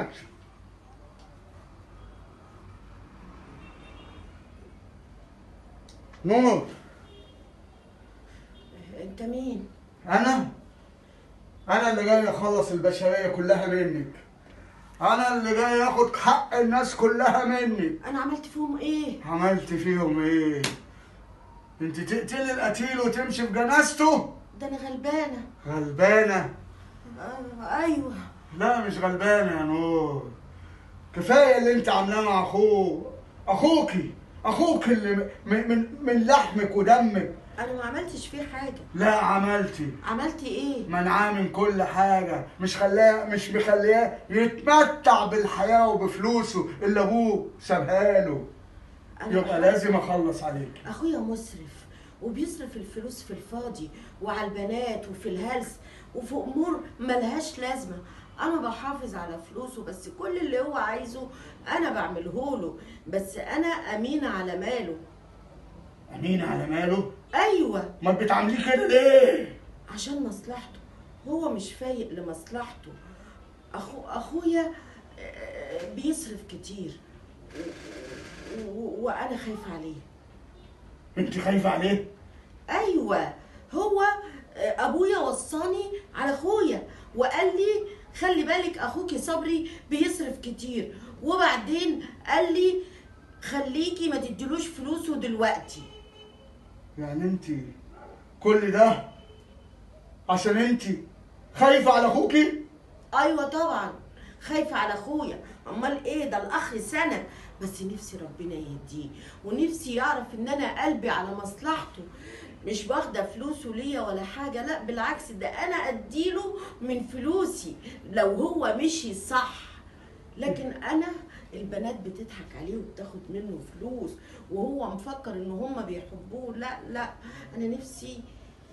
اكشن. نور. انت مين؟ انا اللي جاي اخلص البشريه كلها منك. انا اللي جاي اخد حق الناس كلها منك. انا عملت فيهم ايه؟ عملت فيهم ايه؟ انت تقتلي القتيل وتمشي في جنازته؟ ده انا غلبانه. غلبانه؟ ايوه. لا مش غلبانه يا نور. كفايه اللي انت عاملاه مع اخوكي اللي من لحمك ودمك. انا ما عملتش فيه حاجه. لا عملتي. عملتي ايه؟ منعاه من كل حاجه، مش مخلياه يتمتع بالحياه وبفلوسه اللي ابوه سابها له. يبقى لازم اخلص عليك. اخويا مسرف وبيصرف الفلوس في الفاضي وعلى البنات وفي الهلس وفي امور ملهاش لازمه. انا بحافظ على فلوسه، بس كل اللي هو عايزه انا بعمله له، بس انا امينه على ماله. امينه على ماله؟ ايوه. ما بتعمليه كده ليه؟ عشان مصلحته، هو مش فايق لمصلحته. اخويا بيصرف كتير وانا خايفه عليه. انت خايفه عليه؟ ايوه. هو ابويا وصاني على اخويا وقال لي خلي بالك اخوكي صبري بيصرف كتير، وبعدين قال لي خليكي ما تديلوش فلوسه دلوقتي. يعني انت كل ده عشان انت خايفه على اخوكي؟ ايوه طبعا خايفه على اخويا، امال ايه، ده الاخ سند، بس نفسي ربنا يهديه ونفسي يعرف ان انا قلبي على مصلحته، مش واخده فلوسه ليا ولا حاجه، لا بالعكس ده انا اديله من فلوسي لو هو مشي صح. لكن انا البنات بتضحك عليه وبتاخد منه فلوس وهو مفكر ان هم بيحبوه. لا انا نفسي،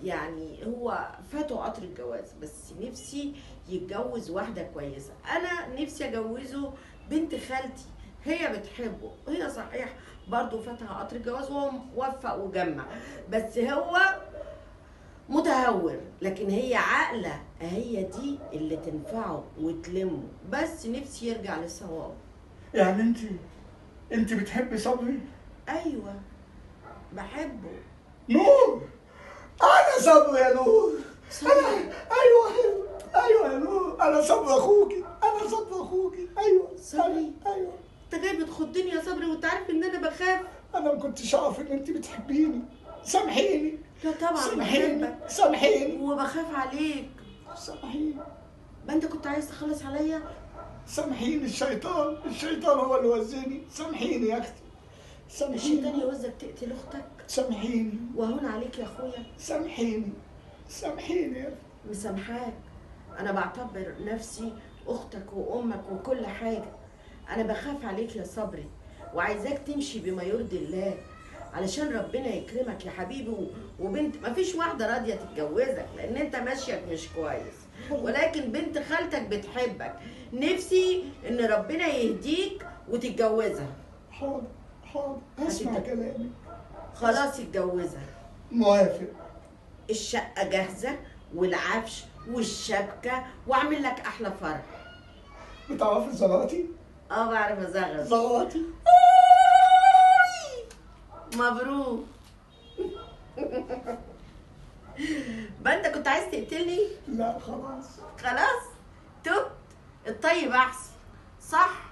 يعني هو فاته قطر الجواز بس نفسي يتجوز واحده كويسه. انا نفسي اجوزه بنت خالتي، هي بتحبه، هي صحيح برضه فاتها قطر الجواز وهو موفق وجمع، بس هو متهور، لكن هي عاقله، هي دي اللي تنفعه وتلمه، بس نفسي يرجع للصواب. يعني انت بتحبي صبري؟ ايوه بحبه. نور، انا صبري يا نور. صبري. ايوه يا نور، انا صبري اخوكي، ايوه صبري. ايوه. انت جاي بتخضني يا صبري وانت عارف ان انا بخاف. انا ما كنتش اعرف ان انت بتحبيني، سامحيني. لا طبعا بحبك سامحيني وبخاف عليك. سامحيني. ما انت كنت عايز تخلص عليا. سامحيني، الشيطان هو اللي وزني. سامحيني يا اختي، سامحيني. الشيطان يوزك تقتل اختك؟ سامحيني. وهون عليك يا اخويا. سامحيني يا اختي. مسامحاك، انا بعتبر نفسي اختك وامك وكل حاجه. انا بخاف عليك يا صبري وعايزاك تمشي بما يرضي الله علشان ربنا يكرمك يا حبيبي، وبنت مفيش واحده راضيه تتجوزك لان انت ماشيك مش كويس، ولكن بنت خالتك بتحبك، نفسي ان ربنا يهديك وتتجوزها. حاضر اسمع كلامي. خلاص اتجوزها. موافق. الشقه جاهزه والعفش والشبكه واعمل لك احلى فرح. بتعرفي زغرتي؟ اه بعرف ازغرط. زغرتي. مبروك. بقى انت كنت عايز تقتلني؟ لا خلاص تبت. الطيب احسن، صح.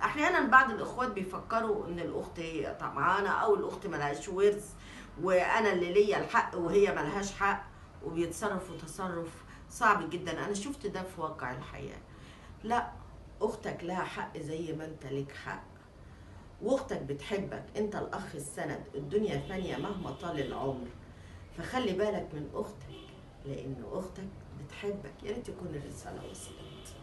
احيانا بعض الاخوات بيفكروا ان الاخت هي طمعانه او الاخت ملهاش ورث وانا اللي ليا الحق وهي ملهاش حق، وبيتصرفوا تصرف صعب جدا. انا شفت ده في واقع الحياه. لا، اختك لها حق زي ما انت ليك حق، واختك بتحبك، انت الاخ السند، الدنيا فانيه مهما طال العمر، فخلي بالك من اختك لان اختك بتحبك. يا ريت تكون الرساله وصلت.